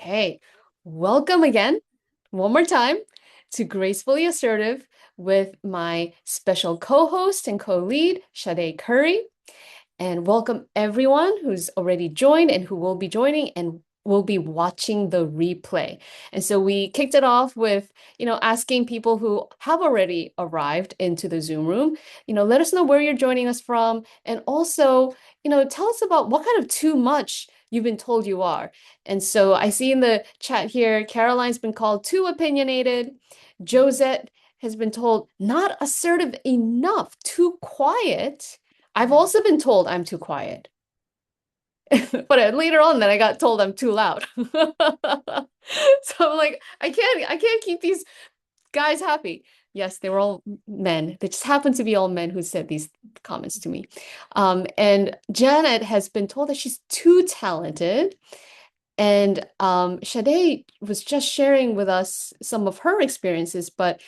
Okay, welcome again, one more time, to Gracefully Assertive with my special co-host and co-lead, Sade Curry. And welcome everyone who's already joined and who will be joining and will be watching the replay. And so we kicked it off with, asking people who have already arrived into the Zoom room, let us know where you're joining us from. And also, tell us about what kind of too much you've been told you are. And so I see in the chat here, Caroline's been called too opinionated. Josette has been told not assertive enough, too quiet. I've also been told I'm too quiet. But later on then I got told I'm too loud. So I'm like, I can't keep these guys happy. Yes, they were all men. They just happened to be all men who said these comments to me. And Janet has been told that she's too talented. And Sade was just sharing with us some of her experiences, but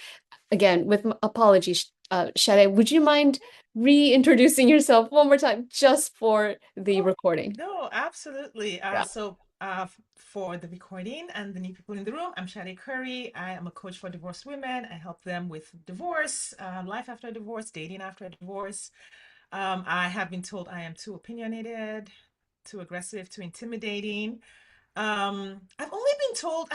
again, with apologies, Sade, would you mind reintroducing yourself one more time just for the Oh, recording? no, absolutely. Yeah. For the recording and the new people in the room, I'm Sade Curry. I am a coach for divorced women. I help them with divorce, life after divorce, dating after divorce. I have been told I am too opinionated, too aggressive, too intimidating. I haven't been told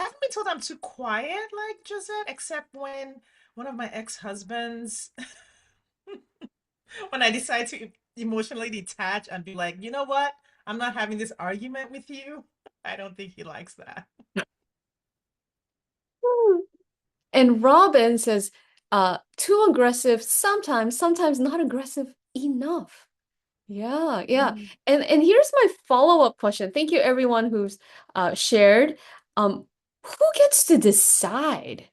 I'm too quiet like Josette, except when one of my ex-husbands when I decide to emotionally detach and be like, you know what? I'm not having this argument with you. I don't think he likes that. And Robin says, too aggressive sometimes, sometimes not aggressive enough. Yeah, yeah. Mm. And here's my follow-up question. Thank you everyone who's shared. Who gets to decide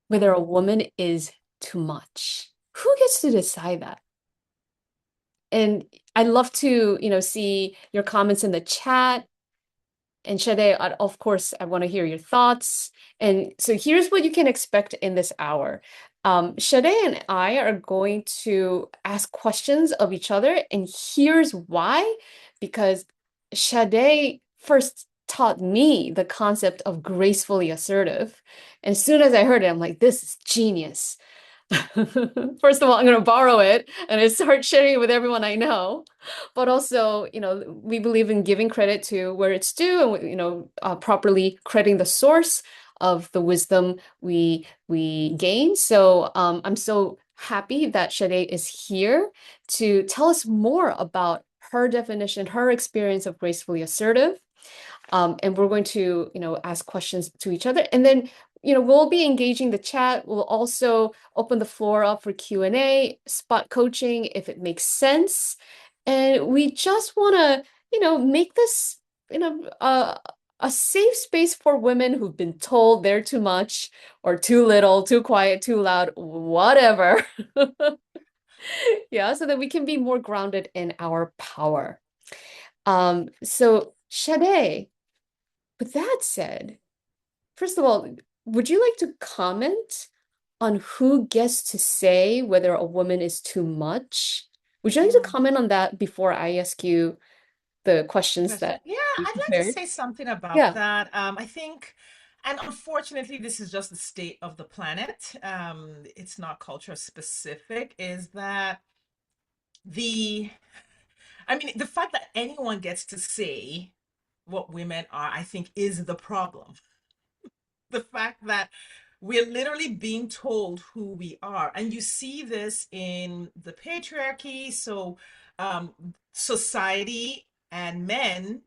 whether a woman is too much? Who gets to decide that? And I'd love to, see your comments in the chat. And Sade, of course, I want to hear your thoughts. And so here's what you can expect in this hour. Sade and I are going to ask questions of each other, and here's why. Because Sade first taught me the concept of gracefully assertive. And as soon as I heard it, I'm like, this is genius. First of all, I'm going to borrow it and I start sharing it with everyone I know. But also, we believe in giving credit to where it's due and, properly crediting the source of the wisdom we gain. So I'm so happy that Sade is here to tell us more about her definition, her experience of gracefully assertive. And we're going to, ask questions to each other. And then, we'll be engaging the chat. We'll also open the floor up for Q&A, spot coaching if it makes sense. And we just want to, make this, a safe space for women who've been told they're too much or too little, too quiet, too loud, whatever. Yeah, so that we can be more grounded in our power. So Sade, with that said, first of all, would you like to comment on who gets to say whether a woman is too much? Would you like to Mm. comment on that before I ask you the questions Question. that Yeah, you I'd like to prepared? say something about Yeah. that. I think, and unfortunately, this is just the state of the planet. It's not culture specific, is that the, I mean, the fact that anyone gets to say what women are, I think, is the problem. The fact that we're literally being told who we are. And you see this in the patriarchy. So, society and men,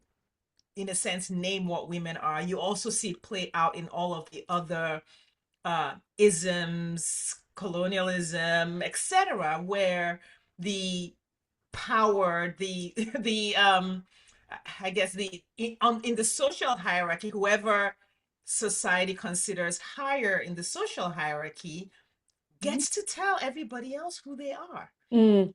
in a sense, name what women are. You also see it play out in all of the other isms, colonialism, etc., where the power, the the I guess in the social hierarchy, whoever society considers higher in the social hierarchy Mhm. gets to tell everybody else who they are. Mm,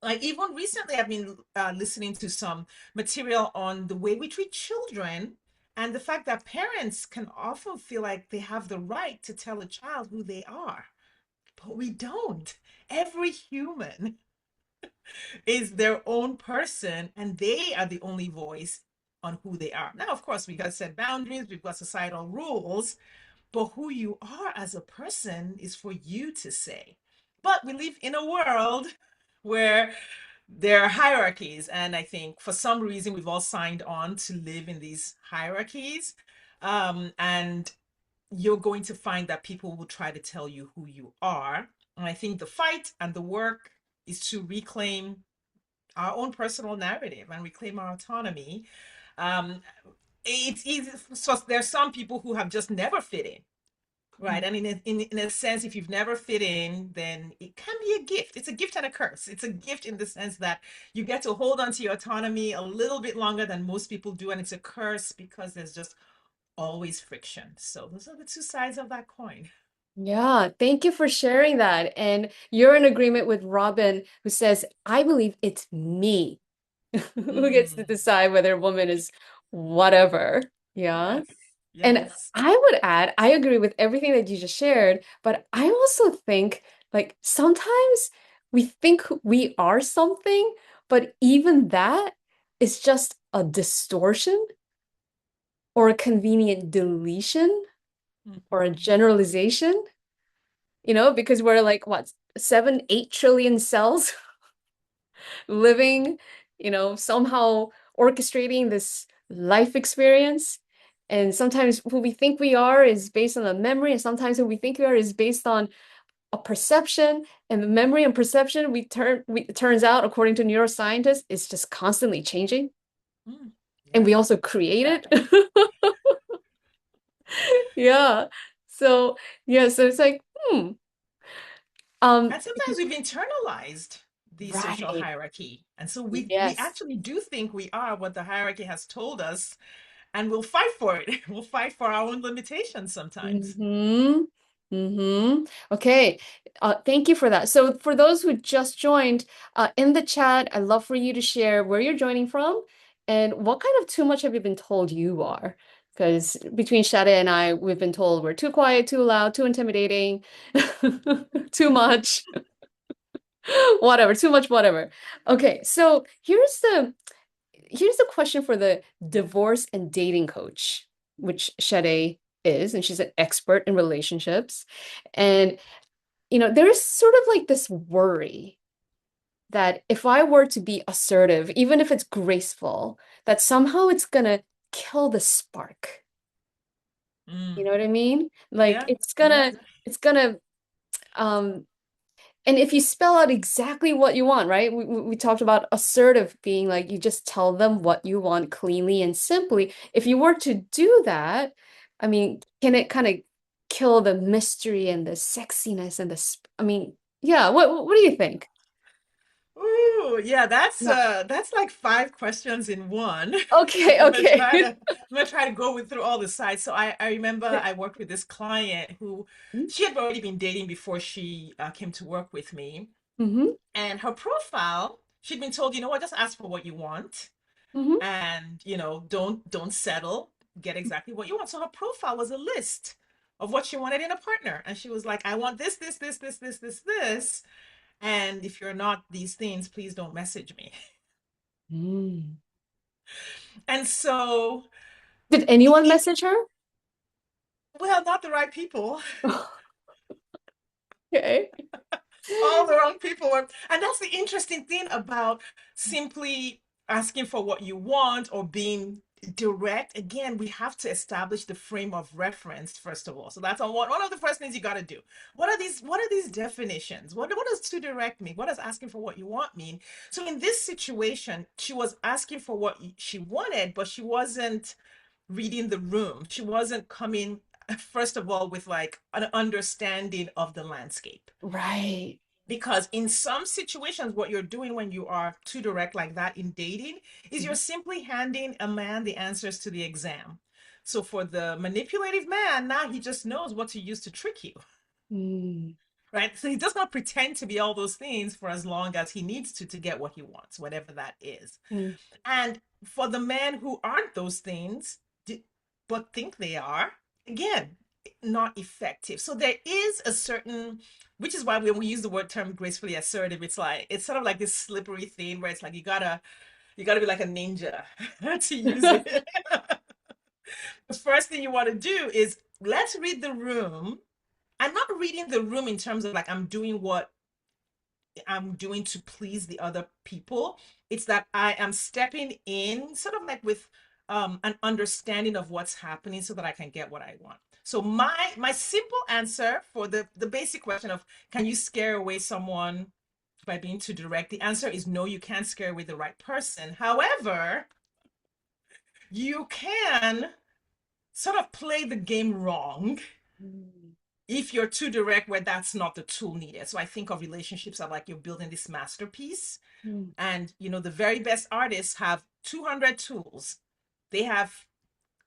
Like even recently, I've been listening to some material on the way we treat children and the fact that parents can often feel like they have the right to tell a child who they are, but we don't. Every human is their own person and they are the only voice on who they are. Now, of course, we got to set boundaries, we've got societal rules, but who you are as a person is for you to say. But we live in a world where there are hierarchies, and I think for some reason we've all signed on to live in these hierarchies. And you're going to find that people will try to tell you who you are. And I think the fight and the work is to reclaim our own personal narrative and reclaim our autonomy. Um, it's easy. So there's some people who have just never fit in, right? And in a sense, if you've never fit in, then it can be a gift. It's a gift and a curse. It's a gift in the sense that you get to hold on to your autonomy a little bit longer than most people do. And it's a curse because there's just always friction. So those are the two sides of that coin. Yeah, thank you for sharing that. And you're in agreement with Robin, who says, I believe it's me who gets to Mm, decide whether a woman is whatever. Yeah. yes, And yes. I would add, I agree with everything that you just shared, but I also think like sometimes we think we are something, but even that is just a distortion or a convenient deletion or a Mhm. generalization, because we're like what, 7, 8 trillion cells living, somehow orchestrating this life experience. And sometimes who we think we are is based on a memory, and sometimes who we think we are is based on a perception. And the memory and perception it turns out, according to neuroscientists, is just constantly changing. Mm, And we yes, also I believe create that. it. Yeah. So yeah, so it's like, um, And sometimes we've internalized the social right. hierarchy. And so we Yes. actually do think we are what the hierarchy has told us, and we'll fight for it. We'll fight for our own limitations sometimes. Mm-hmm. Mm-hmm. Okay. Thank you for that. So for those who just joined, in the chat, I'd love for you to share where you're joining from and what kind of too much have you been told you are? Because between Sade and I, we've been told we're too quiet, too loud, too intimidating, too much, whatever, too much, whatever. Okay, so here's the question for the divorce and dating coach, which Sade is, and she's an expert in relationships. And, there is sort of like this worry that if I were to be assertive, even if it's graceful, that somehow it's gonna kill the spark. You Mm, know what I mean? Like yeah, it's yeah. gonna, it's gonna, um, and if you spell out exactly what you want, right? We talked about assertive being like you just tell them what you want cleanly and simply. If you were to do that, I mean, can it kind of kill the mystery and the sexiness and I mean, yeah, what do you think? Ooh, yeah, Yeah. that's like five questions in one. Okay, I'm gonna okay. try to I'm gonna try to go with through all the sides. So I remember I worked with this client who she had already been dating before she came to work with me. Mm-hmm. And her profile, she'd been told, you know what, just ask for what you want, Mm-hmm. and don't settle, get exactly what you want. So her profile was a list of what she wanted in a partner. And she was like, I want this. And if you're not these things, please don't message me. Mm. And so, Did anyone it, message her? well, not the right people. Okay. All the wrong people were, and that's the interesting thing about simply asking for what you want or being direct. Again, we have to establish the frame of reference first of all. So that's on one of the first things you got to do. What are these definitions? What does to direct mean? What does asking for what you want mean? So in this situation, she was asking for what she wanted, but she wasn't reading the room. She wasn't coming first of all with like an understanding of the landscape. Right. Because in some situations, what you're doing when you are too direct like that in dating is you're simply handing a man the answers to the exam. So for the manipulative man, now he just knows what to use to trick you, Mm. right? So he does not pretend to be all those things for as long as he needs to get what he wants, whatever that is. Mm. And for the men who aren't those things, but think they are, again, not effective. So there is a certain, which is why when we use the word term gracefully assertive, it's sort of like this slippery thing where it's like you gotta You got to be like a ninja to use it. The first thing you want to do is let's read the room. I'm not reading the room in terms of like I'm doing what I'm doing to please the other people. It's that I am stepping in sort of like with an understanding of what's happening so that I can get what I want. So my simple answer for the basic question of can you scare away someone by being too direct? The answer is no, you can't scare away the right person. However, you can sort of play the game wrong Mm, if you're too direct where that's not the tool needed. So I think of relationships as like you're building this masterpiece. mm, And the very best artists have 200 tools. They have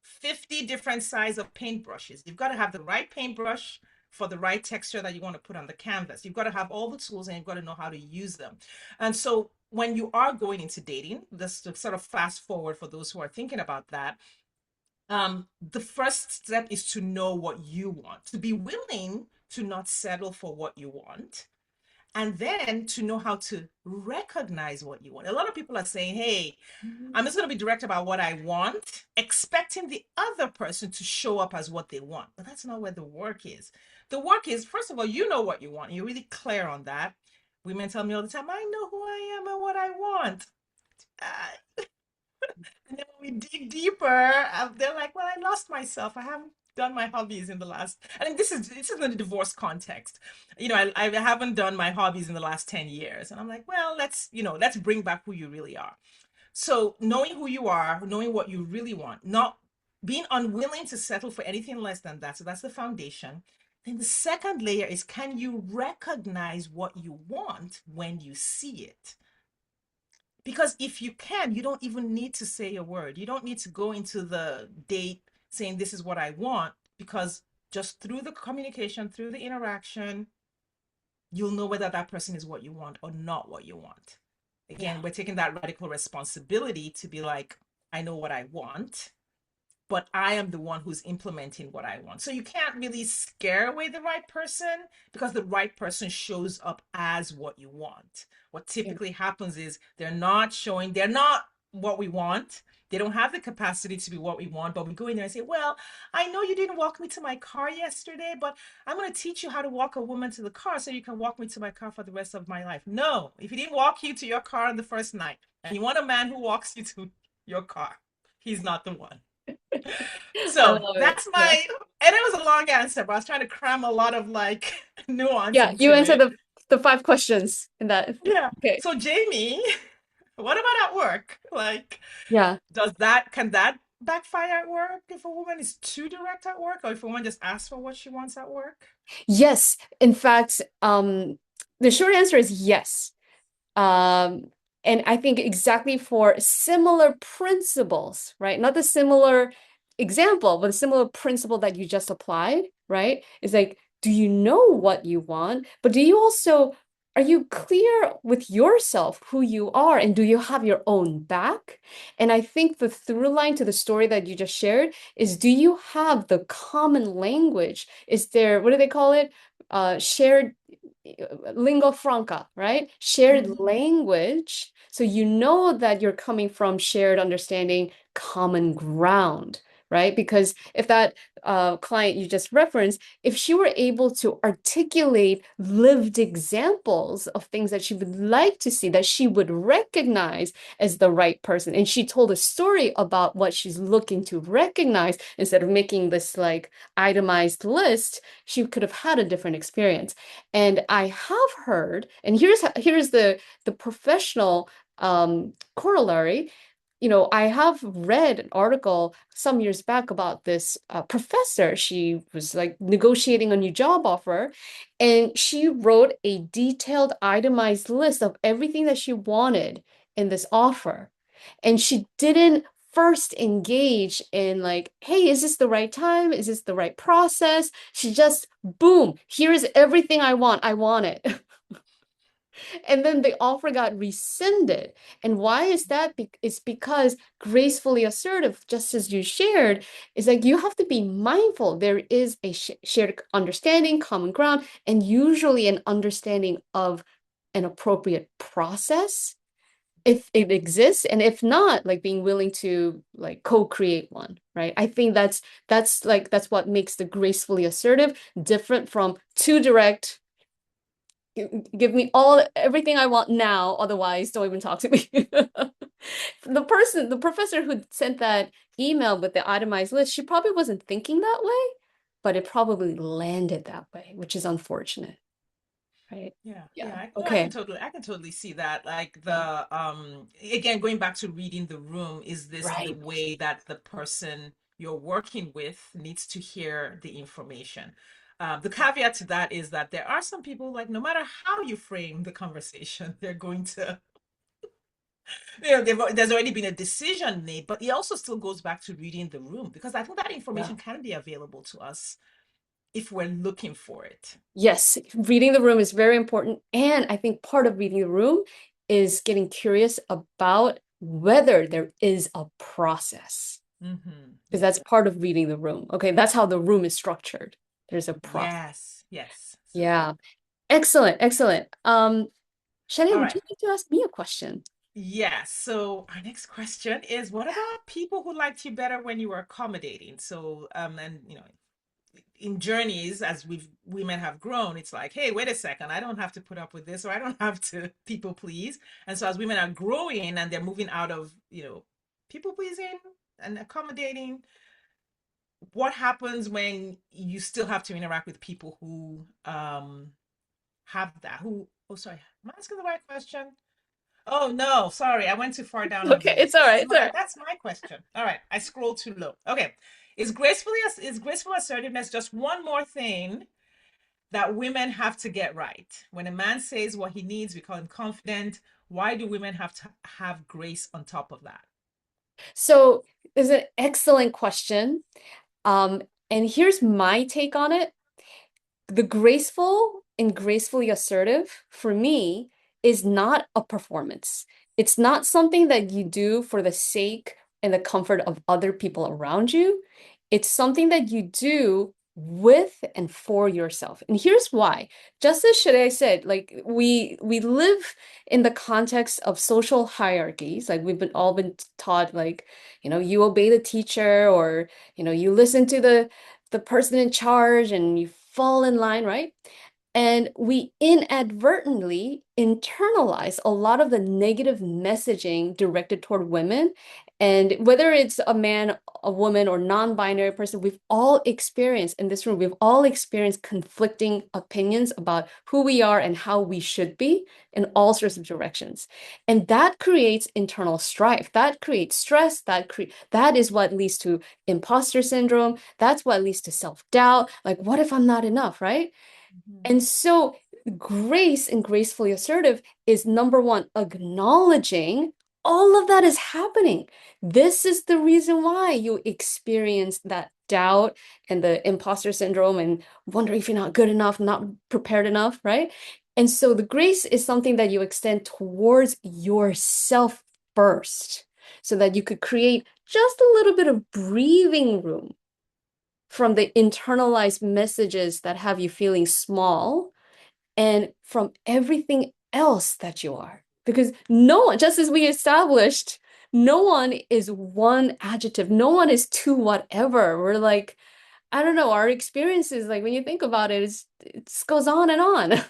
50 different size of paintbrushes. You've got to have the right paintbrush for the right texture that you want to put on the canvas. You've got to have all the tools and you've got to know how to use them. And so when you are going into dating, this to sort of fast forward for those who are thinking about that, the first step is to know what you want, to be willing to not settle for what you want, and then to know how to recognize what you want. A lot of people are saying, hey, mm, I'm just going to be direct about what I want, expecting the other person to show up as what they want. But that's not where the work is. The work is, first of all, you know what you want. You're really clear on that. Women tell me all the time, I know who I am and what I want. And then when we dig deeper, they're like, well, I lost myself. I haven't done my hobbies in the last, I mean, this is in a divorce context. I haven't done my hobbies in the last 10 years. And I'm like, well, let's bring back who you really are. So knowing who you are, knowing what you really want, not being unwilling to settle for anything less than that. So that's the foundation. Then the second layer is, can you recognize what you want when you see it? Because if you can, you don't even need to say a word. You don't need to go into the date saying, this is what I want, because just through the communication, through the interaction, you'll know whether that person is what you want or not what you want. yeah. Again, we're taking that radical responsibility to be like, I know what I want, but I am the one who's implementing what I want. So you can't really scare away the right person because the right person shows up as what you want. What Yeah. typically happens is they're not what we want. They don't have the capacity to be what we want, but we go in there and say, well, I know you didn't walk me to my car yesterday, but I'm going to teach you how to walk a woman to the car so you can walk me to my car for the rest of my life. No, if he didn't walk you to your car on the first night and you want a man who walks you to your car, he's not the one. I So love it. that's Yeah. and it was a long answer, but I was trying to cram a lot of like nuance Yeah, you into answered it. the five questions in that. Yeah. Okay. So Jamie, what about at work? Like, Yeah. can that backfire at work if a woman is too direct at work, or if a woman just asks for what she wants at work? Yes. In fact, the short answer is yes. Um, and I think exactly for similar principles, right? Not the similar example, but a similar principle that you just applied, right? It's like, do you know what you want? But do you also, are you clear with yourself who you are? And do you have your own back? And I think the through line to the story that you just shared is, do you have the common language? Is there, what do they call it? Shared lingua franca, right? Shared Mhm. language. So you know that you're coming from shared understanding, common ground, right? Because if that client you just referenced, if she were able to articulate lived examples of things that she would like to see, that she would recognize as the right person, and she told a story about what she's looking to recognize instead of making this like itemized list, she could have had a different experience. And I have heard, and here's the professional corollary. I have read an article some years back about this professor. She was like negotiating a new job offer, and she wrote a detailed, itemized list of everything that she wanted in this offer. And she didn't first engage in like, hey, is this the right time? Is this the right process? She just, boom, here's everything I want. I want it. And then the offer got rescinded. And why is that? It's because gracefully assertive, just as you shared, is like you have to be mindful. There is a shared understanding, common ground, and usually an understanding of an appropriate process. if it exists, and if not, like being willing to like co-create one, right? I think that's what makes the gracefully assertive different from too direct. Give me all everything I want now, otherwise don't even talk to me. The professor who sent that email with the itemized list, she probably wasn't thinking that way, but it probably landed that way, which is unfortunate, right? Yeah, Yeah. no, I can Okay. totally see that. Like Yeah. again, going back to reading the room, is this the Right. way that the person you're working with needs to hear the information? The caveat to that is that there are some people, like, no matter how you frame the conversation, they're going to, there's already been a decision made, but it also still goes back to reading the room, because I think that Yeah. information can be available to us if we're looking for it. Yes, reading the room is very important. And I think part of reading the room is getting curious about whether there is a process, because Yeah. that's part of reading the room. Okay, that's how the room is structured. There's a process. Yes, yes. So Yeah. Excellent, excellent. Shanae, all would right. you like to ask me a question? Yes. So our next question is, what about people who liked you better when you were accommodating? So, and in journeys, as women have grown, it's like, hey, wait a second, I don't have to put up with this, or I don't have to people please. And so as women are growing and they're moving out of, people pleasing and accommodating, what happens when you still have to interact with people who have that? Who, oh, sorry, am I asking the right question? Oh no, sorry, I went too far down on the Okay, it's list. all right, it's all right. That's my question. All right, I scrolled too low. Okay, is graceful assertiveness just one more thing that women have to get right? When a man says what he needs, we call him confident. Why do women have to have grace on top of that? So, it's an excellent question. Um, and here's my take on it. The graceful and gracefully assertive for me is not a performance. It's not something that you do for the sake and the comfort of other people around you. It's something that you do with and for yourself. And here's why. Just as Sade said, like we live in the context of social hierarchies. Like we've been all been taught, like, you obey the teacher, or you listen to the person in charge and you fall in line, right? And we inadvertently internalize a lot of the negative messaging directed toward women. And whether it's a man, a woman, or non-binary person, we've all experienced in this room, we've all experienced conflicting opinions about who we are and how we should be in all sorts of directions. And that creates internal strife. That creates stress. That is what leads to imposter syndrome. That's what leads to self-doubt. Like, what if I'm not enough, right? Mhm. And so, grace and gracefully assertive is number one, acknowledging all of that is happening. This is the reason why you experience that doubt and the imposter syndrome and wondering if you're not good enough, not prepared enough, right? And so, the grace is something that you extend towards yourself first, so that you could create just a little bit of breathing room from the internalized messages that have you feeling small and from everything else that you are. Because no one, just as we established, no one is one adjective, no one is two whatever. We're like, I don't know, our experiences, like when you think about it, it goes on and on.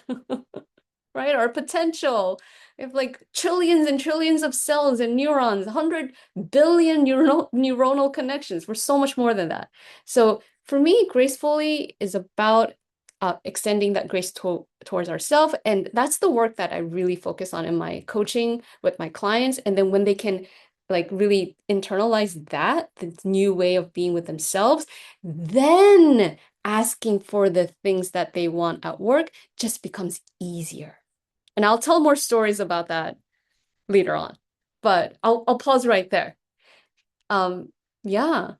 Right? Our potential. We have like trillions and trillions of cells and neurons, 100 billion neuronal connections. We're so much more than that. So for me, gracefully is about extending that grace towards ourselves. And that's the work that I really focus on in my coaching with my clients. And then when they can like really internalize that, the new way of being with themselves, then asking for the things that they want at work just becomes easier. And I'll tell more stories about that later on. But I'll pause right there. Um, yeah.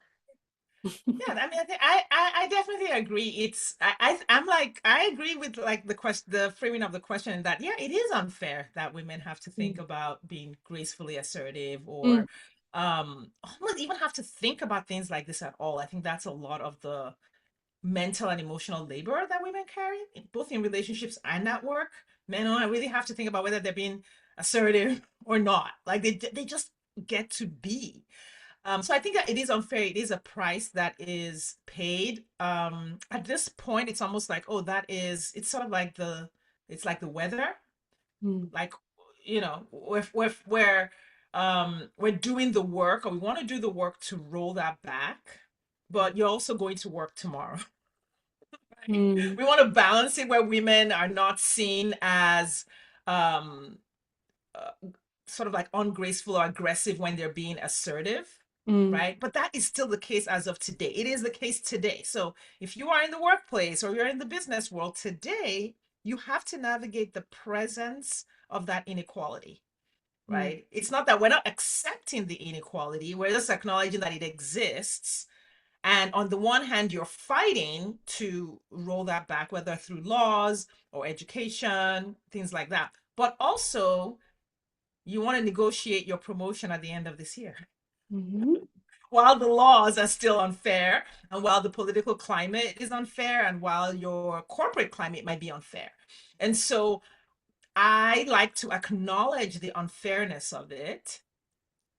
Yeah, I mean, I think I definitely agree. I'm like, I agree with like the framing of the question, that yeah, it is unfair that women have to think Mm, about being gracefully assertive, mm, or almost even have to think about things like this at all. I think that's a lot of the mental and emotional labor that women carry, both in relationships and at work. Men don't really have to think about whether they're being assertive or not. Like they just get to be. So I think that it is unfair. It is a price that is paid. At this point, it's almost like, oh, that is, it's sort of like it's like the weather. Mm, Like, we're doing the work, or we want to do the work to roll that back, but you're also going to work tomorrow. Right? mm, We want to balance it where women are not seen as um uh, sort of like ungraceful or aggressive when they're being assertive, mm, right? But that is still the case as of today. It is the case today. So if you are in the workplace or you're in the business world today, you have to navigate the presence of that inequality, mm, right? It's not that we're not accepting the inequality, we're just acknowledging that it exists. And on the one hand, you're fighting to roll that back, whether through laws or education, things like that. But also, you want to negotiate your promotion at the end of this year. mhm, While the laws are still unfair, and while the political climate is unfair, and while your corporate climate might be unfair. And so I like to acknowledge the unfairness of it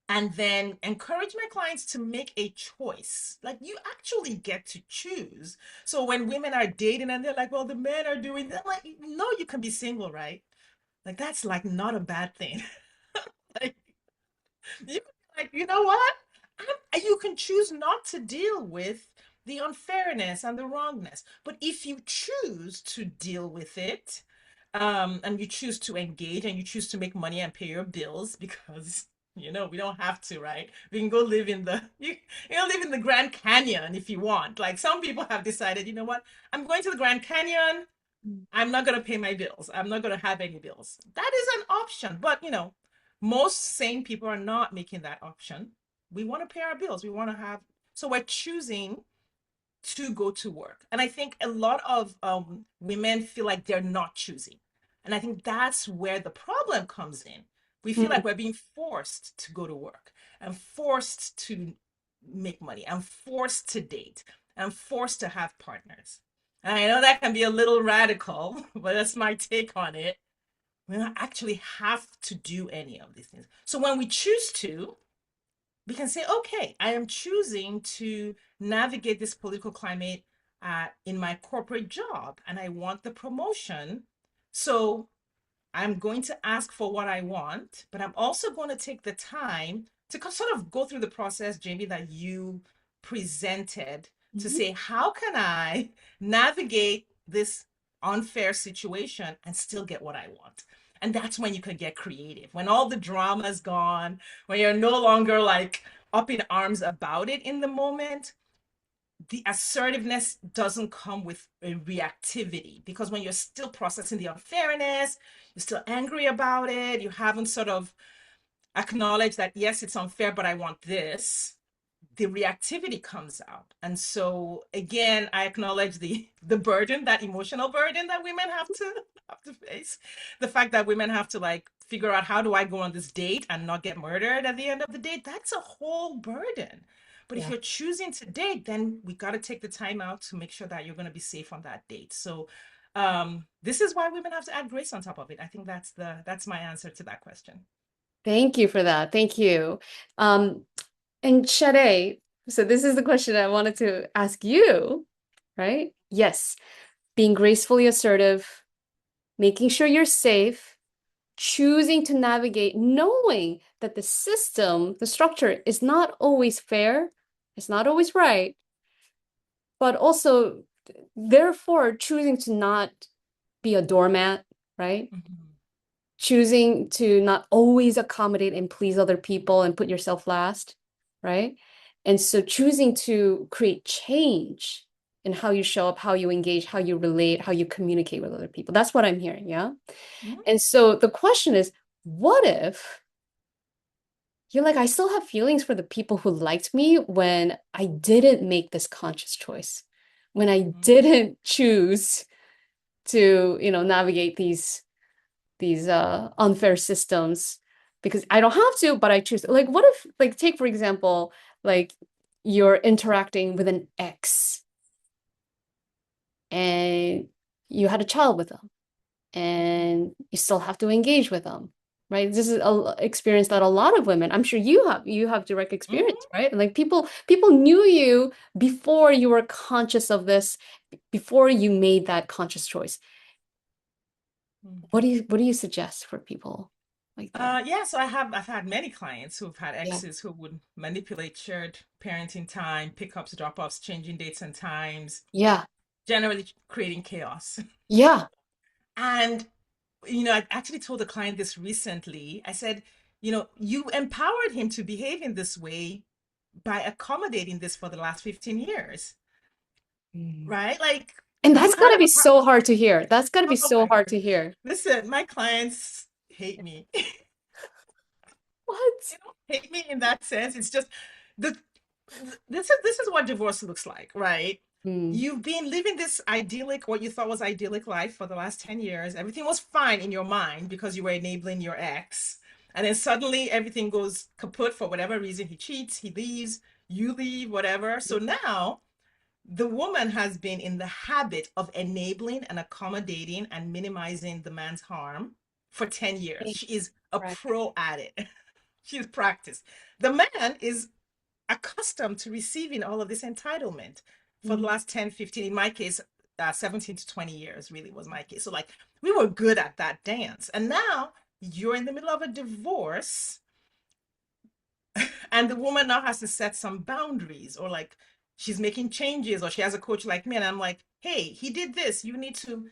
and then encourage my clients to make a choice. Like you actually get to choose. So when women are dating and they're like, well, the men are doing that, like, no, you can be single, right? Like that's like not a bad thing. Like you like, you know what? You can choose not to deal with the unfairness and the wrongness. But if you choose to deal with it, and you choose to engage and you choose to make money and pay your bills because we don't have to, right? We can go live in the live in the Grand Canyon if you want. Like some people have decided, you know what? I'm going to the Grand Canyon. I'm not going to pay my bills. I'm not going to have any bills. That is an option. But, most sane people are not making that option. We want to pay our bills. We want to have, so we're choosing to go to work. And I think a lot of women feel like they're not choosing. And I think that's where the problem comes in. We feel mm. like we're being forced to go to work and forced to make money and forced to date and forced to have partners. And I know that can be a little radical, but that's my take on it. We don't actually have to do any of these things. So when we choose to, we can say, okay, I am choosing to navigate this political climate in my corporate job, and I want the promotion. So I'm going to ask for what I want, but I'm also going to take the time to sort of go through the process, Jamie, that you presented to Mhm. say, how can I navigate this unfair situation and still get what I want? And that's when you can get creative. When all the drama is gone, when you're no longer like up in arms about it in the moment, the assertiveness doesn't come with a reactivity because when you're still processing the unfairness, you're still angry about it, you haven't sort of acknowledged that, yes, it's unfair, but I want this, the reactivity comes out. And so again, I acknowledge the burden, that emotional burden that women have to face. The fact that women have to like figure out, how do I go on this date and not get murdered at the end of the date? That's a whole burden. But if Yeah. you're choosing to date, then we got to take the time out to make sure that you're going to be safe on that date. So this is why women have to add grace on top of it. I think that's my answer to that question. Thank you for that. Thank you. Um, and Sade, so this is the question I wanted to ask you, right? Yes, being gracefully assertive, making sure you're safe, choosing to navigate, knowing that the system, the structure is not always fair, it's not always right, but also, therefore, choosing to not be a doormat, right? Mhm. Choosing to not always accommodate and please other people and put yourself last, right? And so choosing to create change in how you show up, how you engage, how you relate, how you communicate with other people. That's what I'm hearing, yeah? Mhm. And so the question is, what if you're like, I still have feelings for the people who liked me when I didn't make this conscious choice, when I Mhm. didn't choose to, navigate these unfair systems because I don't have to, but I choose. Like, what if, like, take for example, like you're interacting with an ex and you had a child with them and you still have to engage with them. right? This is a experience that a lot of women, I'm sure you have direct experience, Hmm. right? Like people knew you before you were conscious of this, before you made that conscious choice. What do you suggest for people like that? Yeah, so I've had many clients who've had Yeah. exes who would manipulate shared parenting time, pickups, drop-offs, changing dates and times, Yeah. generally creating chaos. Yeah. And I actually told a client this recently. I said, you empowered him to behave in this way by accommodating this for the last 15 years, Mm. right? Like And you that's got to have be a so hard to hear. That's got to be oh so my hard God. to hear. Listen, my clients hate me. What? They don't hate me in that sense. It's just the this is what divorce looks like, right? Mm. You've been living this idyllic, what you thought was idyllic life for the last 10 years. Everything was fine in your mind because you were enabling your ex. And then suddenly everything goes kaput for whatever reason. He cheats, he leaves, you leave, whatever. So now the woman has been in the habit of enabling and accommodating and minimizing the man's harm for 10 years. She is a Correct. pro at it. She's practiced. The man is accustomed to receiving all of this entitlement for the Mm. last 10, 15, in my case, 17 to 20 years really was my case. So, like, we were good at that dance. And now you're in the middle of a divorce, and the woman now has to set some boundaries, or like she's making changes, or she has a coach like me. And I'm like, hey, he did this. You need to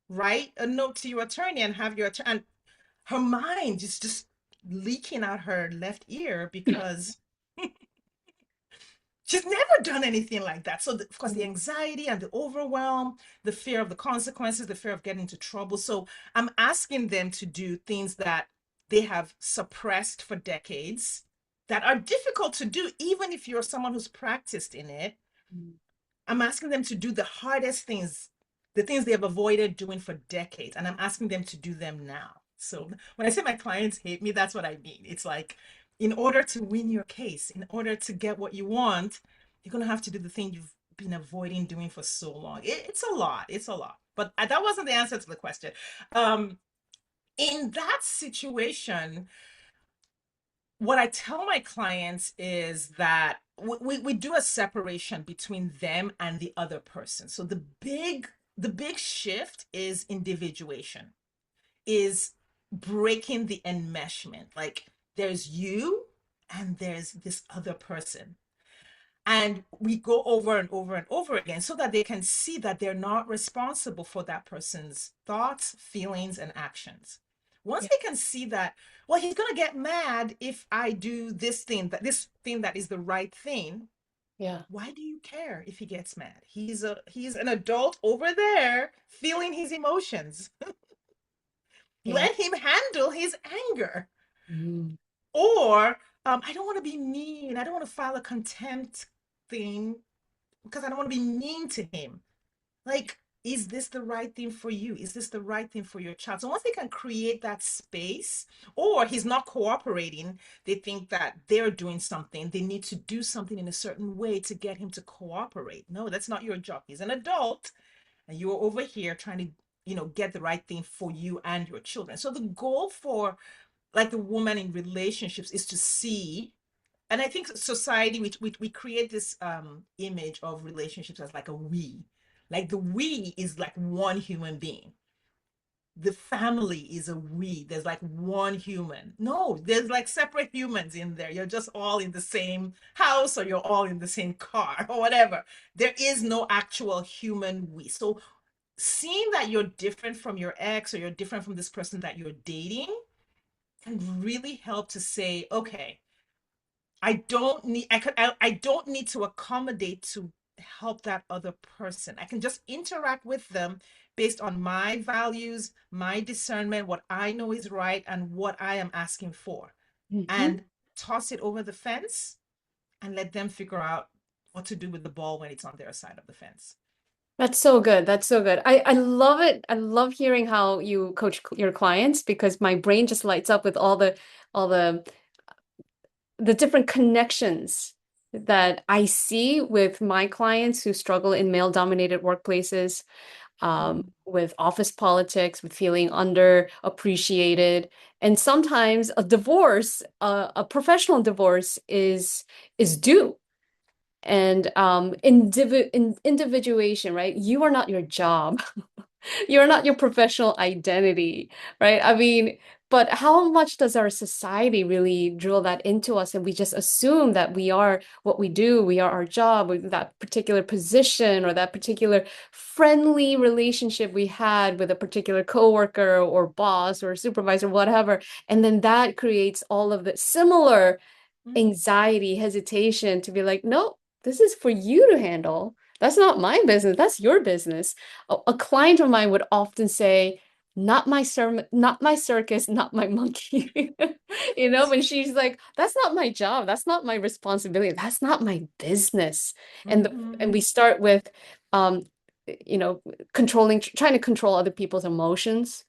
write a note to your attorney and have your attorney. And her mind is just leaking out her left ear because she's never done anything like that. So, of course, the anxiety and the overwhelm, the fear of the consequences, the fear of getting into trouble. So, I'm asking them to do things that they have suppressed for decades that are difficult to do, even if you're someone who's practiced in it. Mm. I'm asking them to do the hardest things, the things they have avoided doing for decades, and I'm asking them to do them now. So when I say my clients hate me, that's what I mean. It's like, in order to win your case, in order to get what you want, you're going to have to do the thing you've been avoiding doing for so long. It's a lot. It's a lot. But that wasn't the answer to the question. Um, in that situation, what I tell my clients is that we do a separation between them and the other person. So the big shift is individuation, is breaking the enmeshment. Like there's you and there's this other person. And we go over and over and over again so that they can see that they're not responsible for that person's thoughts, feelings, and actions. Once Yeah. they can see that, well, he's going to get mad if I do this thing that is the right thing. Yeah. Why do you care if he gets mad? He's an adult over there feeling his emotions. Yeah. Let him handle his anger. Mm. Or I don't want to be mean. I don't want to file a contempt thing because I don't want to be mean to him. Like, is this the right thing for you? Is this the right thing for your child? So once they can create that space, or he's not cooperating, they think that they're doing something. They need to do something in a certain way to get him to cooperate. No, that's not your job. He's an adult, and you're over here trying to, get the right thing for you and your children. So the goal for like the woman in relationships is to see, and I think society we create this image of relationships as like a we, like the we is like one human being, the family is a we, there's like one human. No, there's like separate humans in there. You're just all in the same house, or you're all in the same car, or whatever. There is no actual human we. So seeing that you're different from your ex, or you're different from this person that you're dating, can really help to say, okay, I don't need to accommodate to help that other person. I can just interact with them based on my values, my discernment, what I know is right, and what I am asking for. Mhm. And toss it over the fence and let them figure out what to do with the ball when it's on their side of the fence. That's so good. That's so good. I love it. I love hearing how you coach your clients because my brain just lights up with all the different connections that I see with my clients who struggle in male-dominated workplaces. Mhm. with office politics, with feeling underappreciated. And sometimes a divorce, a professional divorce is due. And individuation, right? You are not your job. You're not your professional identity, right? I mean, but how much does our society really drill that into us? And we just assume that we are what we do, we are our job, or that particular position, or that particular friendly relationship we had with a particular coworker or boss or supervisor, whatever. And then that creates all of the similar Mhm. anxiety, hesitation to be like, no, this is for you to handle. That's not my business. That's your business. A client of mine would often say, not my circus, not my monkey. You know, when she's like, that's not my job. That's not my responsibility. That's not my business. And we Mhm. start with um, you know, trying to control other people's emotions,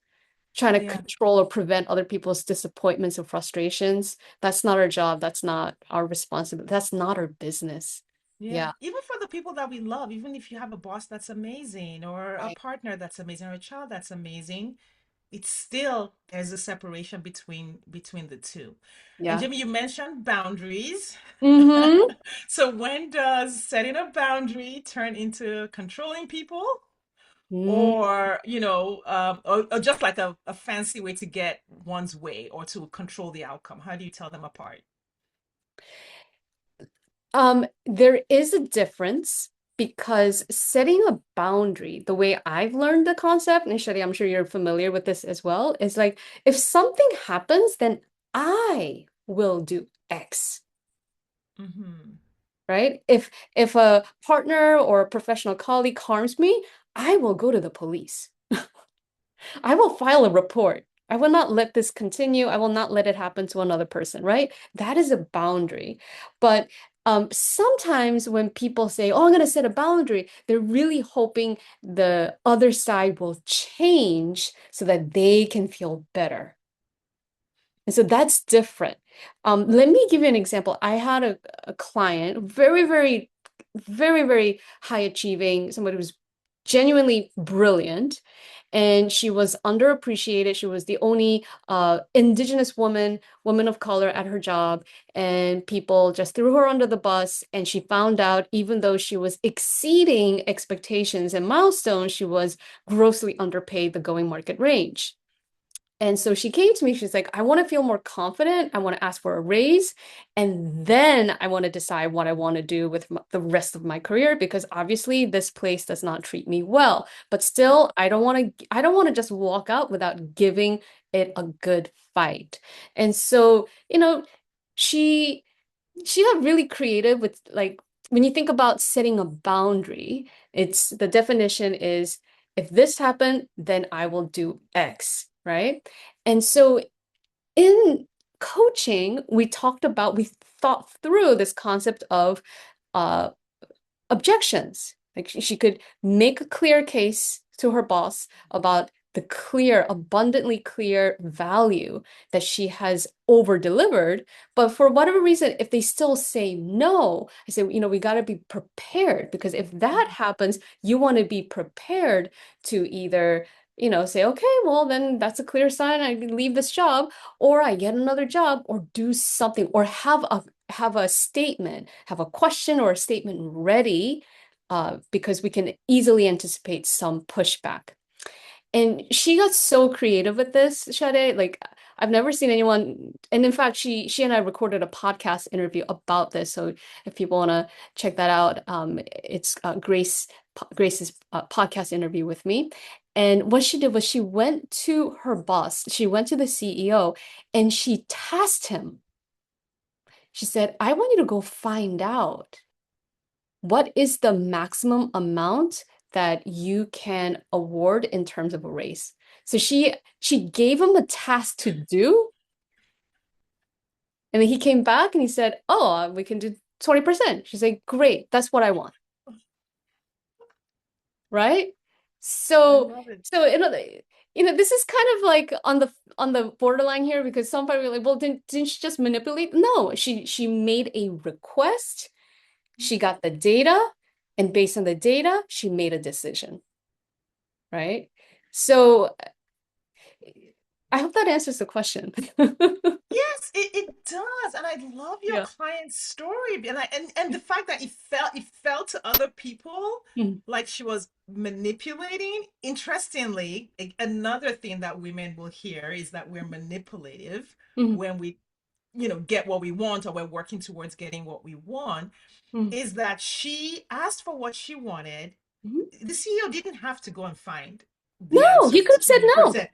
trying to Yeah. control or prevent other people's disappointments or frustrations. That's not our job. That's not our responsibility. That's not our business. Yeah. Yeah. Even for the people that we love, even if you have a boss that's amazing, or a Right. partner that's amazing, or a child that's amazing, it's still there's a separation between the two. And Yeah. Jimmy, you mentioned boundaries. Mm-hmm. So when does setting a boundary turn into controlling people, or or just like a fancy way to get one's way or to control the outcome? How do you tell them apart? There is a difference because setting a boundary, the way I've learned the concept, and Shadi, I'm sure you're familiar with this as well, is like if something happens, then I will do X, Mm-hmm. right? If a partner or a professional colleague harms me, I will go to the police. I will file a report. I will not let this continue. I will not let it happen to another person, right? That is a boundary. But sometimes when people say, oh, I'm going to set a boundary, they're really hoping the other side will change so that they can feel better. And so that's different. Let me give you an example. I had a client, very high achieving, somebody who was genuinely brilliant, and she was underappreciated. She was the only indigenous woman of color at her job, and people just threw her under the bus. And she found out, even though she was exceeding expectations and milestones, she was grossly underpaid the going market range. And so she came to me, she's like, I want to feel more confident. I want to ask for a raise. And then I want to decide what I want to do with the rest of my career because obviously this place does not treat me well. But still, I don't want to just walk out without giving it a good fight. And so, she she got really creative with like when you think about setting a boundary, it's the definition is if this happened, then I will do X, right? And so in coaching, we thought through this concept of uh, objections. Like she could make a clear case to her boss about the clear, abundantly clear value that she has over delivered. But for whatever reason, if they still say no, I say, we got to be prepared because if that happens, you want to be prepared to either, say, okay, well, then that's a clear sign I can leave this job, or I get another job, or do something, or have a statement, have a question or a statement ready, because we can easily anticipate some pushback. And she got so creative with this, Sade. Like I've never seen anyone. And in fact, she and I recorded a podcast interview about this. So if people want to check that out, it's Grace's podcast interview with me. And what she did was she went to her boss. She went to the CEO, and she tasked him. She said, I want you to go find out what is the maximum amount that you can award in terms of a raise. So she gave him a task to do, and then he came back and he said, "Oh, we can do 20%." She's like, "Great, that's what I want." Right? I So love it. so this is kind of like on the borderline here because somebody will be like, well, didn't she just manipulate? No, she made a request. She got the data, and based on the data, she made a decision. right? So I hope that answers the question. Yes, it does. And I love your Yeah. client's story. And the fact that it felt to other people Mm, like she was manipulating. Interestingly, another thing that women will hear is that we're manipulative mm, when we, get what we want, or we're working towards getting what we want, mm. is that she asked for what she wanted. Mhm. The CEO didn't have to go and find the No, he answers could have to said you no. present.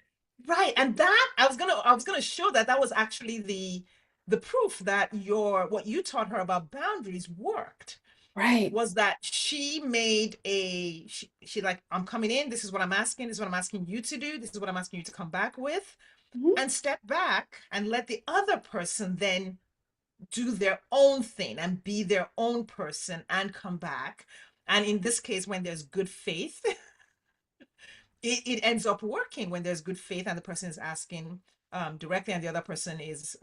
Right. And that I was gonna show that was actually the proof that your what you taught her about boundaries worked. Right. Was that she made she like, I'm coming in, this is what I'm asking, this is what I'm asking you to do, this is what I'm asking you to come back with, Mhm, and step back and let the other person then do their own thing and be their own person and come back. And in this case, when there's good faith, it ends up working. When there's good faith and the person is asking directly and the other person is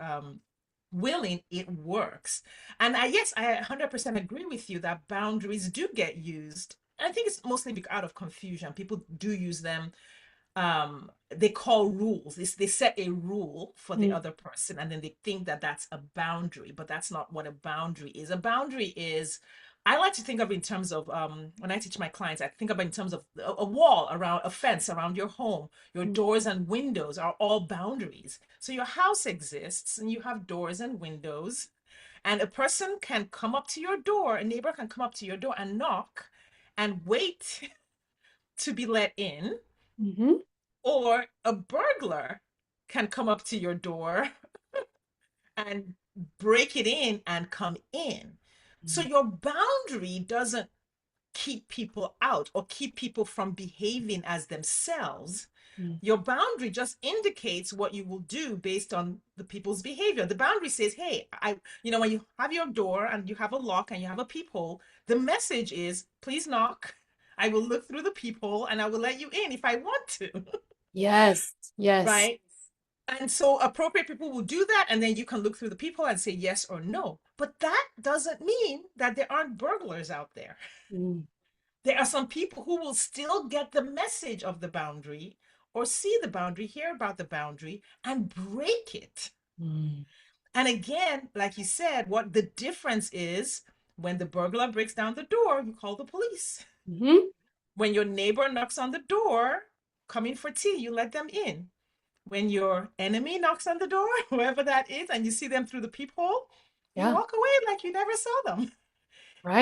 willing, it works. And yes, I 100% agree with you that boundaries do get used. I think it's mostly out of confusion. People do use them, they call rules. They set a rule for the mm, other person, and then they think that that's a boundary, but that's not what a boundary is. A boundary is, I like to think of it in terms of, when I teach my clients, I think about it in terms of a wall around, a fence around your home. Your mm, doors and windows are all boundaries. So your house exists and you have doors and windows, and a person can come up to your door, a neighbor can come up to your door and knock and wait to be let in, mhm, or a burglar can come up to your door and break it in and come in. So mm, your boundary doesn't keep people out or keep people from behaving as themselves. mm, Your boundary just indicates what you will do based on the people's behavior. The boundary says, hey, when you have your door and you have a lock and you have a peephole, the message is, please knock. I will look through the peephole and I will let you in if I want to. yes. Yes. Right? And so appropriate people will do that, and then you can look through the people and say yes or no. But that doesn't mean that there aren't burglars out there. Mm, There are some people who will still get the message of the boundary, or see the boundary, hear about the boundary, and break it. mm, And again, like you said, what the difference is: when the burglar breaks down the door, you call the police. mhm. When your neighbor knocks on the door, coming for tea, you let them in. When your enemy knocks on the door, whoever that is, and you see them through the peephole, you Yeah. walk away like you never saw them.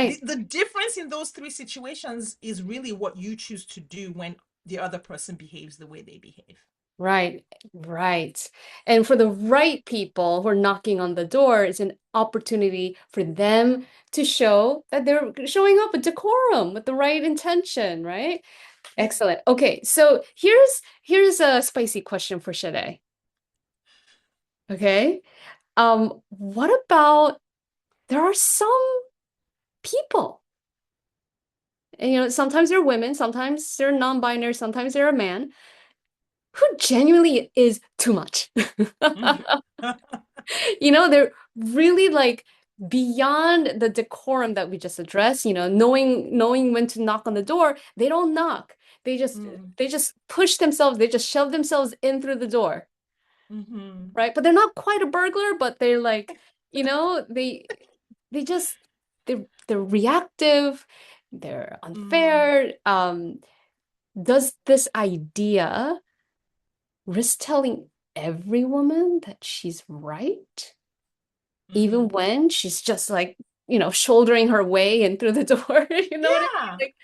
The, Right. the difference in those three situations is really what you choose to do when the other person behaves the way they behave. Right, right. And for the right people who are knocking on the door, it's an opportunity for them to show that they're showing up with decorum, with the right intention, right? Yeah. Excellent. Okay, so here's a spicy question for Sade. Okay. What about there are some people, and sometimes they're women, sometimes they're non-binary, sometimes they're a man, who genuinely is too much. Mhm. They're really like beyond the decorum that we just addressed, knowing when to knock on the door, they don't knock. They just Mm, they just push themselves, they just shove themselves in through the door, mhm, right? But they're not quite a burglar, but they're like, they just they're reactive, they're mm, unfair. Does this idea risk telling every woman that she's right? Even mhm. when she's just like, shouldering her way in through the door. You know what I mean? Yeah. Like,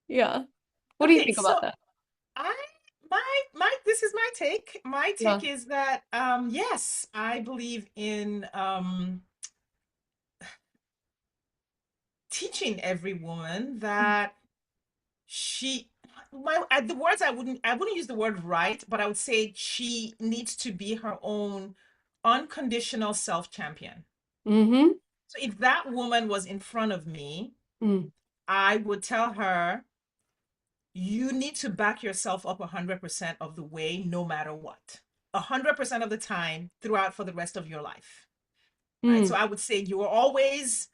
yeah. What do you Okay, think so about that? I my this is my take. My Yeah. take is that, yes, I believe in teaching every woman that she the words, I wouldn't use the word right, but I would say she needs to be her own unconditional self champion. Mm-hmm. So if that woman was in front of me, Mm, I would tell her, you need to back yourself up 100% of the way, no matter what, 100% of the time throughout, for the rest of your life. Right? So mm, I would say, you are always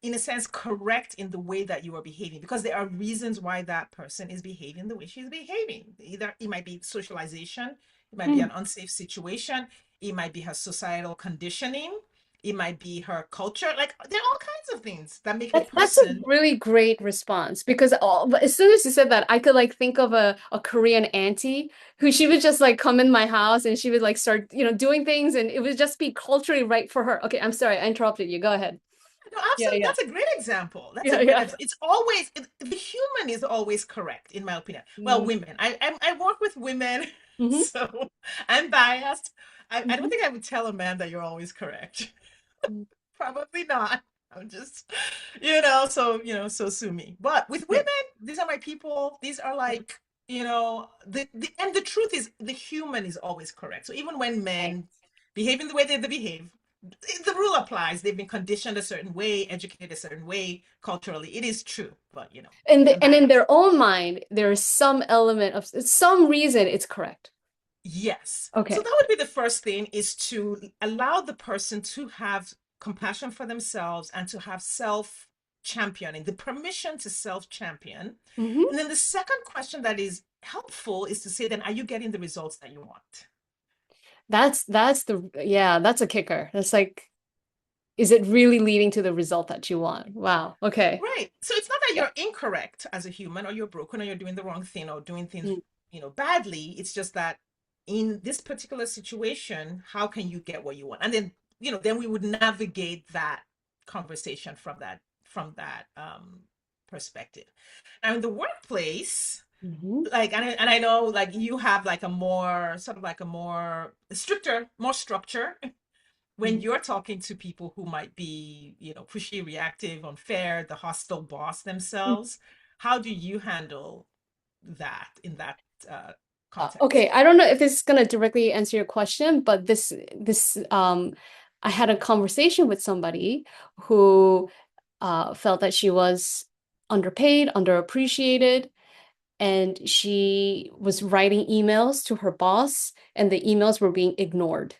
in a sense, correct in the way that you are behaving, because there are reasons why that person is behaving the way she's behaving. Either it might be socialization, it might be Mm. an unsafe situation, it might be her societal conditioning, it might be her culture. Like there are all kinds of things that make a That's a person. really great response because as soon as you said that, I could like think of a Korean auntie who she would just like come in my house and she would like start, doing things and it would just be culturally right for her. Okay, I'm sorry, I interrupted you. Go ahead. No, Yeah, absolutely. yeah. That's a great example. That's a Yeah, great yeah. example. It's always the human is always correct, in my opinion. Well, Mm. women. I work with women, Hmm. so I'm biased. I don't Hmm. think I would tell a man that you're always correct. Probably not. I'm just, so sue me. But with women, Okay. these are my people. These are like, and the truth is the human is always correct. So even when Right. men behave in the way they behave, the rule applies. They've been conditioned a certain way, educated a certain way culturally. It is true, but I'm And in biased. their own mind, there is some element of some reason it's correct. Yes. So Okay. that would be the first thing, is to allow the person to have compassion for themselves and to have self championing, the permission to self champion. Hmm. And then the second question that is helpful is to say, then, are you getting the results that you want? That's the yeah, that's a kicker. That's like, is it really leading to the result that you want? Wow. Okay. Right. So it's not that Yeah. you're incorrect as a human, or you're broken, or you're doing the wrong thing, or doing things, Mm. badly. It's just that in this particular situation, how can you get what you want? And then, then we would navigate that conversation from that perspective. Now in the workplace, Hmm. like, and I know, like, you have like a more sort of like a more stricter, more structure when Hmm. you're talking to people who might be, pushy, reactive, unfair, the hostile boss themselves. How do you handle that in that Okay, context? I don't know if this is going to directly answer your question, but this I had a conversation with somebody who felt that she was underpaid, underappreciated, and she was writing emails to her boss, and the emails were being ignored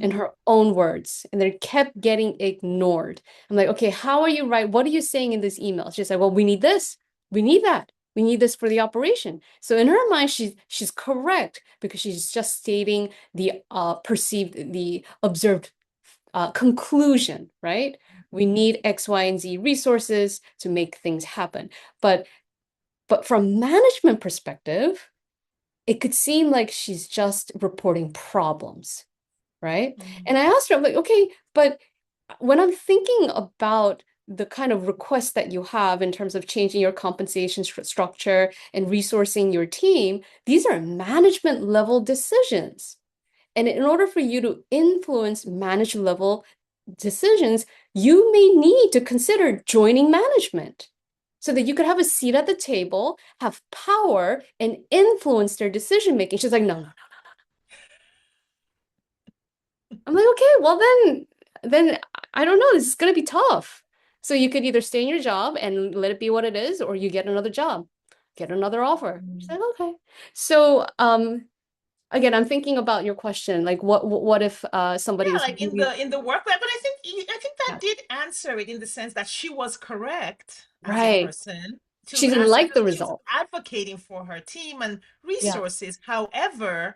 in Mm-hmm. her own words, and they kept getting ignored. I'm like, okay, how are you right? What are you saying in this email? She's like, well, we need this, we need that, we need this for the operation. So in her mind, she's correct because she's just stating the the observed conclusion, right? We need X, Y, and Z resources to make things happen. But from management perspective, it could seem like she's just reporting problems, right? Mm-hmm. And I asked her, I'm like, okay, but when I'm thinking about the kind of requests that you have in terms of changing your compensation structure and resourcing your team, these are management level decisions. And in order for you to influence management level decisions, you may need to consider joining management so that you could have a seat at the table, have power, and influence their decision making. She's like, no, no. I'm like, okay, well then I don't know. This is gonna be tough. So you could either stay in your job and let it be what it is, or you get another job, get another offer. She's like, okay. So again, I'm thinking about your question, like what if somebody Yeah, is like in really the workplace, but I think that yeah, did answer it, in the sense that she was correct as a right. person to She didn't ask, like the because she was result. advocating for her team and Yeah, resources. However,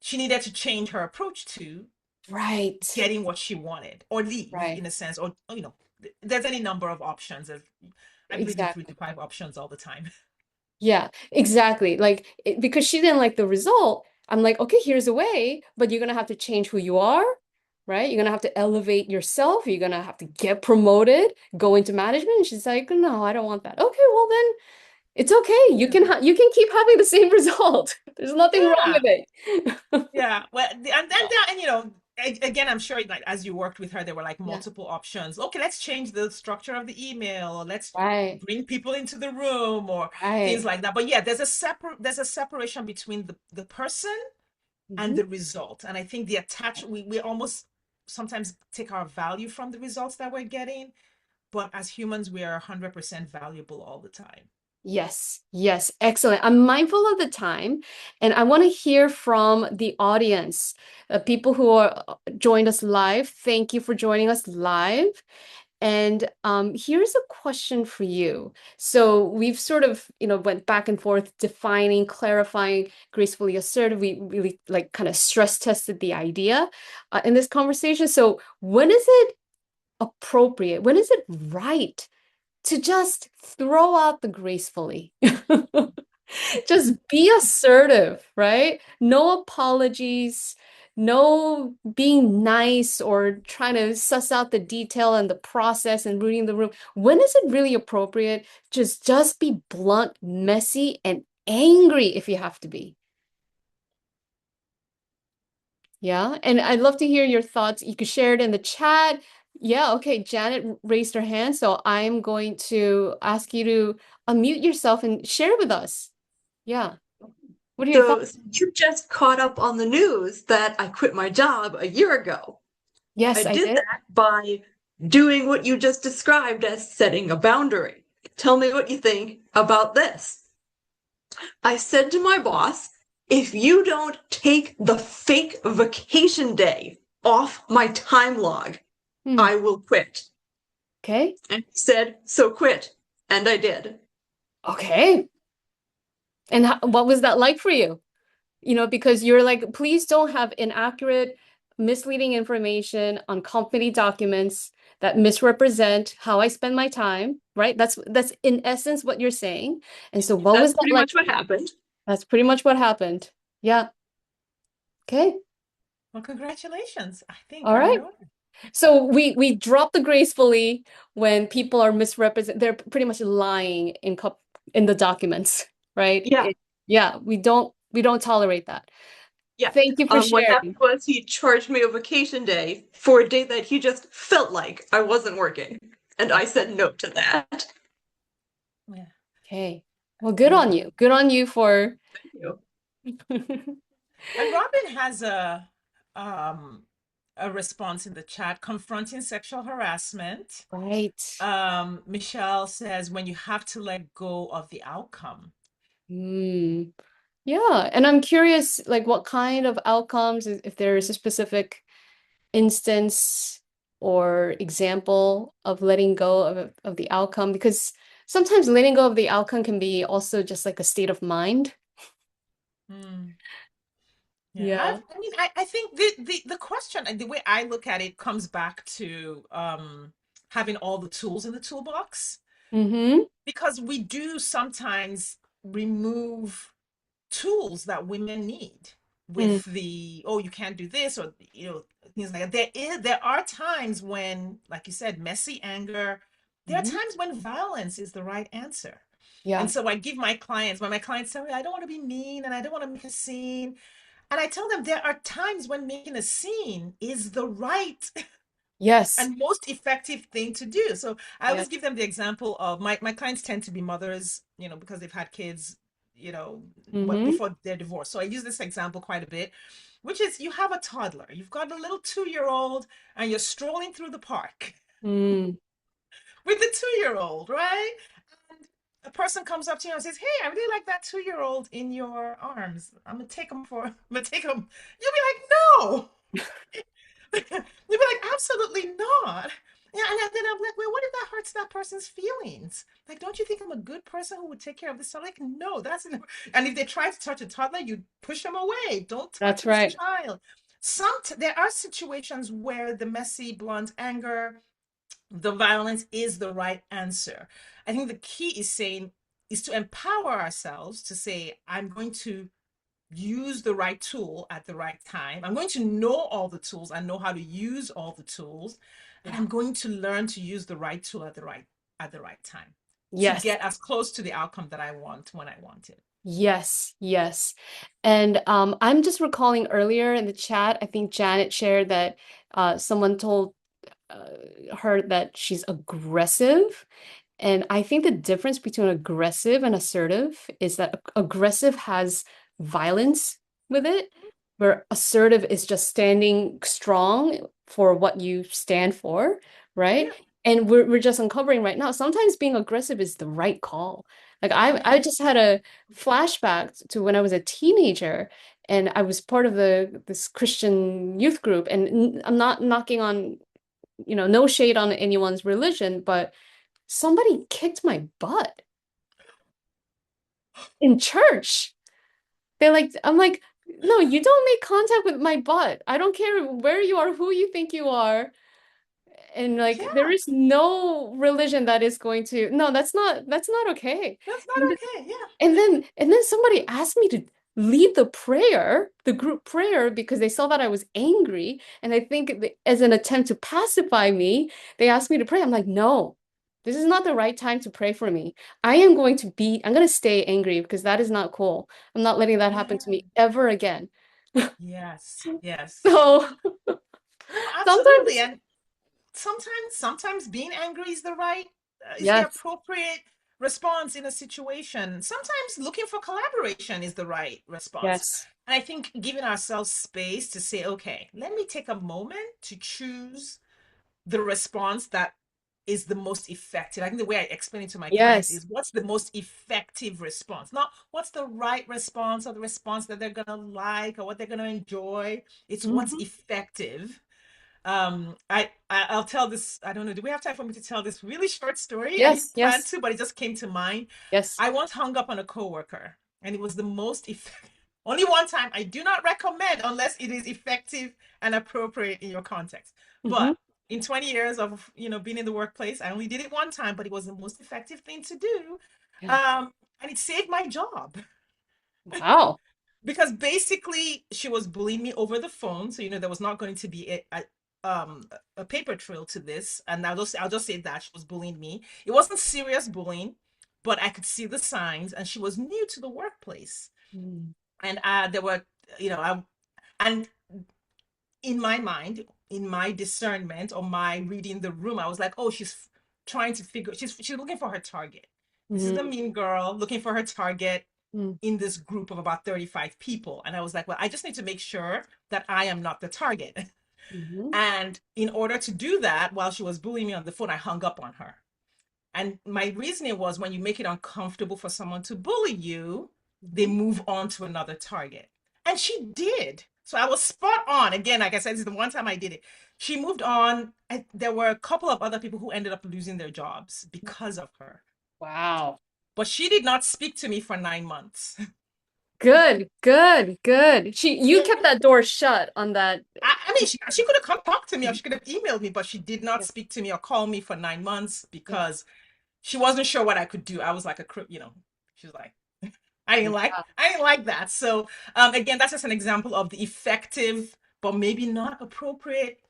she needed to change her approach to right, getting what she wanted, or leave, right. in a sense, or there's any number of options. I believe in three to Exactly. five options all the time. Yeah, exactly. Like because she didn't like the result, I'm like, okay, here's a way, but you're gonna have to change who you are, right? You're gonna have to elevate yourself. You're gonna have to get promoted, go into management. And she's like, no, I don't want that. Okay, well then it's okay. Yeah. You can keep having the same result. There's nothing wrong Yeah. with it. Yeah. Well, and then there, and again, I'm sure, like, as you worked with her, there were like Yeah, multiple options. Okay, let's change the structure of the email, or let's right, bring people into the room, or things right. like that. But yeah, there's a separation between the person and Mhm. the result. And I think we almost sometimes take our value from the results that we're getting, but as humans, we are 100% valuable all the time. Yes, yes, excellent. I'm mindful of the time, and I want to hear from the audience, people who are joined us live. Thank you for joining us live. And here's a question for you. So we've sort of, went back and forth defining, clarifying gracefully assertive. We really like kind of stress tested the idea in this conversation. So when is it appropriate? When is it right to just throw out the gracefully? Just be assertive, right? No apologies, no being nice or trying to suss out the detail and the process and reading the room. When is it really appropriate? Just be blunt, messy, and angry if you have to be. Yeah, and I'd love to hear your thoughts. You could share it in the chat. Yeah, okay. Janet raised her hand, so I'm going to ask you to unmute yourself and share with us. Yeah. What are your thoughts? So you just caught up on the news that I quit my job a year ago. I Yes, I did did. that by doing what you just described as setting a boundary. Tell me what you think about this. I said to my boss, if you don't take the fake vacation day off my time log, Hmm. I will quit. Okay. And he said, so quit. And I did. Okay. And what was that like for you? Because you're like, please don't have inaccurate, misleading information on company documents that misrepresent how I spend my time, right? That's in essence what you're saying. And so what was That's that pretty like much for what you? happened. That's pretty much what happened. Yeah. Okay. Well, congratulations. I think All you're in right. order. So we drop the gracefully when people are misrepresent. They're pretty much lying in the documents, right? Yeah. Yeah, we don't tolerate that. Yeah. Thank you for What happened sharing. was he charged me a vacation day for a day that he just felt like I wasn't working. And I said no to that. Yeah. Okay. Well, good And on you. Good on you for You know, and Robin has um a response in the chat confronting sexual harassment. right. Michelle says when you have to let go of the outcome. Hmm. Yeah, and I'm curious, like what kind of outcomes, if there is a specific instance or example of letting go of the outcome, because sometimes letting go of the outcome can be also just like a state of mind. Hmm. Yeah, Yeah. I mean, I think the question and the way I look at it comes back to having all the tools in the toolbox Mm-hmm. because we do sometimes remove tools that women need with the oh you can't do this or things like that. There are times when, like you said, messy anger. There are Mm-hmm. times when violence is the right answer. And Yeah. so I give my clients, when my clients tell me I don't want to be mean and I don't want to make a scene, and I tell them there are times when making a scene is the right Yes. and most effective thing to do. So I Yeah. always give them the example of my clients tend to be mothers, because they've had kids, Mm-hmm. before their divorce. So I use this example quite a bit, which is you have a toddler, you've got a little 2-year-old, and you're strolling through the park Mm. with the 2-year-old, right? And a person comes up to you and says, "Hey, I really like that 2-year-old in your arms. I'm gonna take him." You'll be like, "No." You'd be like, absolutely not. Yeah, and then I'm like, well, what if that hurts that person's feelings? Like, don't you think I'm a good person who would take care of this? I'm like, no, and if they try to touch a toddler, you push them away. Don't touch That's this right. child. There are situations where the messy, blunt anger, the violence is the right answer. I think the key is to empower ourselves to say, I'm going to use the right tool at the right time. I'm going to know all the tools and know how to use all the tools. And Yeah. I'm going to learn to use the right tool at the right time to Yes. get as close to the outcome that I want when I want it. Yes, yes. And I'm just recalling earlier in the chat, I think Janet shared that someone told uh, her that she's aggressive. And I think the difference between aggressive and assertive is that aggressive has violence with it, where assertive is just standing strong for what you stand for, right? Yeah, And we're just uncovering right now. Sometimes being aggressive is the right call. Like I yeah. just had a flashback to when I was a teenager and I was part of this Christian youth group. And I'm not knocking on no shade on anyone's religion, but somebody kicked my butt in church. I'm like, no, you don't make contact with my butt. I don't care where you are, who you think you are. And like there Yeah, is no religion that is going to, no, that's not okay. that's not And okay. Yeah. and then somebody asked me to lead the prayer, the group prayer, because they saw that I was angry. And I think as an attempt to pacify me, they asked me to pray. I'm like, no, this is not the right time to pray for me. I'm going to stay angry because that is not cool. I'm not letting that happen to Yeah. me ever again. Yes. Yes. So Absolutely. sometimes, And sometimes being angry is the right, is the yes, appropriate response in a situation. Sometimes looking for collaboration is the right response. yes. And I think giving ourselves space to say, okay, let me take a moment to choose the response that is the most effective. I think the way I explain it to my clients Yes. is what's the most effective response, not what's the right response or the response that they're going to like or what they're going to enjoy. It's what's Mhm. effective. I'll tell this. I don't know. Do we have time for me to tell this really short story? I Yes, didn't plan yes, to, but it just came to mind. yes. I once hung up on a coworker, and it was the most effective. Only one time. I do not recommend unless it is effective and appropriate in your context. Hmm. But in 20 years of being in the workplace, I only did it one time, but it was the most effective thing to do, Yeah. and it saved my job Wow. because basically she was bullying me over the phone. So there was not going to be a paper trail to this, and I'll just say that she was bullying me. It wasn't serious bullying, but I could see the signs, and she was new to the workplace, Mm. and there were I and in my mind, in my discernment or my reading the room, I was like, oh, she's trying to figure, she's looking for her target. This is the Mm. mean girl looking for her target Mm. in this group of about 35 people. And I was like, well, I just need to make sure that I am not the target. Mhm. And in order to do that, while she was bullying me on the phone, I hung up on her. And my reasoning was when you make it uncomfortable for someone to bully you, they Mhm. move on to another target. And she did. So I was spot on. Again, like I said, this is the one time I did it. She moved on. There were a couple of other people who ended up losing their jobs because of her. Wow. But she did not speak to me for 9 months. Good, good, good. You kept that door shut on that. I mean, she could have come talk to me or she could have emailed me, but she did not Yeah. speak to me or call me for 9 months Yeah. because she wasn't sure what I could do. I was like she was like, I didn't like that. So again, that's just an example of the effective, but maybe not appropriate,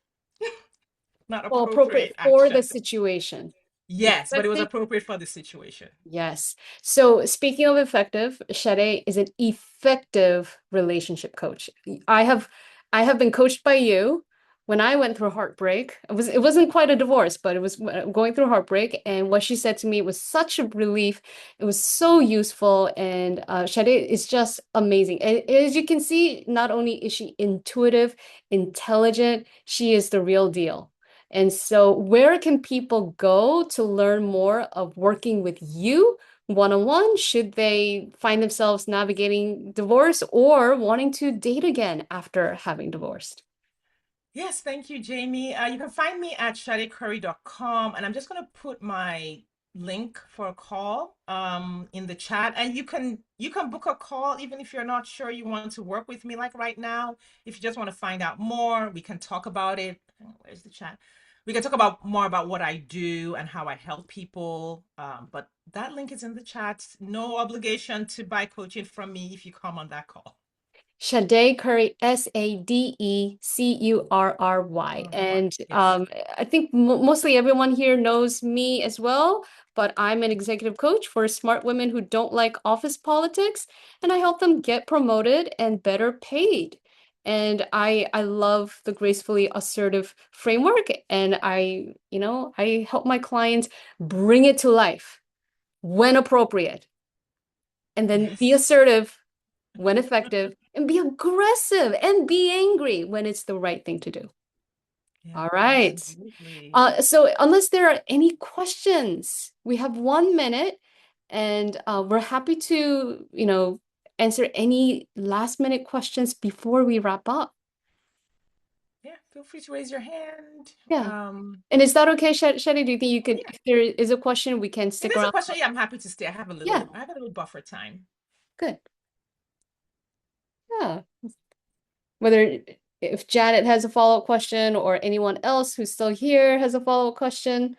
not Well, appropriate appropriate for the action. situation. Yes, but it was Effective. appropriate for the situation. Yes. So speaking of effective, Sade is an effective relationship coach. I have I have been coached by you when I went through heartbreak. It wasn't quite a divorce, but it was going through heartbreak. And what she said to me was such a relief. It was so useful. And Sade is just amazing. And as you can see, not only is she intuitive, intelligent, she is the real deal. And so, where can people go to learn more of working with you one-on-one? Should they find themselves navigating divorce or wanting to date again after having divorced? Yes, thank you, Jamie. You can find me at shadecurry.com, and I'm just going to put my link for a call in the chat, and you can book a call even if you're not sure you want to work with me like right now. If you just want to find out more, we can talk about it. Oh, where's the chat? We can talk about more about what I do and how I help people. But that link is in the chat. No obligation to buy coaching from me if you come on that call. Sade Curry, Sadecurry. All right. And Yes. I think mostly everyone here knows me as well, but I'm an executive coach for smart women who don't like office politics, and I help them get promoted and better paid. And I love the gracefully assertive framework, and I help my clients bring it to life when appropriate, and then be Yes. assertive when effective, and be aggressive and be angry when it's the right thing to do. Yeah, All right. absolutely. So unless there are any questions, we have 1 minute, and we're happy to, answer any last minute questions before we wrap up. Yeah. feel free to raise your hand. Yeah. And is that okay, Shadi? Do you think you Oh could, yeah. if there is a question, we can If stick there's a around? question, yeah, I'm happy to stay. Yeah, I have a little buffer time. good. Yeah. Whether if Janet has a follow-up question or anyone else who's still here has a follow-up question.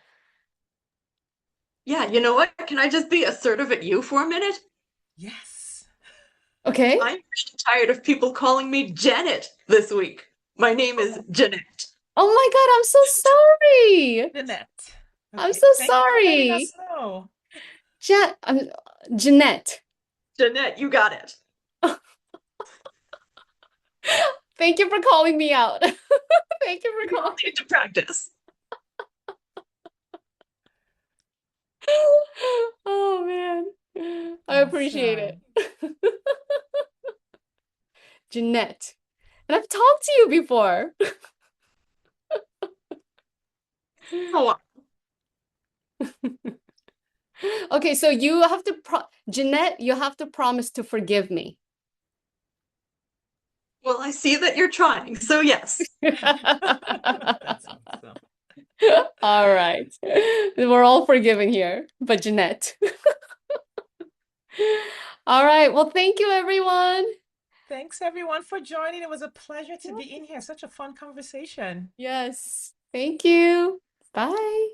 Yeah, you know what? Can I just be assertive at you for a minute? Yes. Okay. I'm really tired of people calling me Janet this week. My name is Oh, Jeanette. Oh my God, I'm so sorry. Jeanette. I'm Okay. so Thank you for letting sorry. us know. Jeanette. Jeanette, you got it. Thank you for calling me out. Thank you for We all calling. need to practice. Oh man. I appreciate Awesome. it. Jeanette. And I've talked to you before. Oh, Okay, so you have to Jeanette, you have to promise to forgive me. well, I see that you're trying, so yes. That's awesome. All right. We're all forgiving here, but Jeanette. All right. Well, thank you, everyone. Thanks everyone for joining. It was a pleasure to be in here. Such a fun conversation. Yes. Thank you. Bye.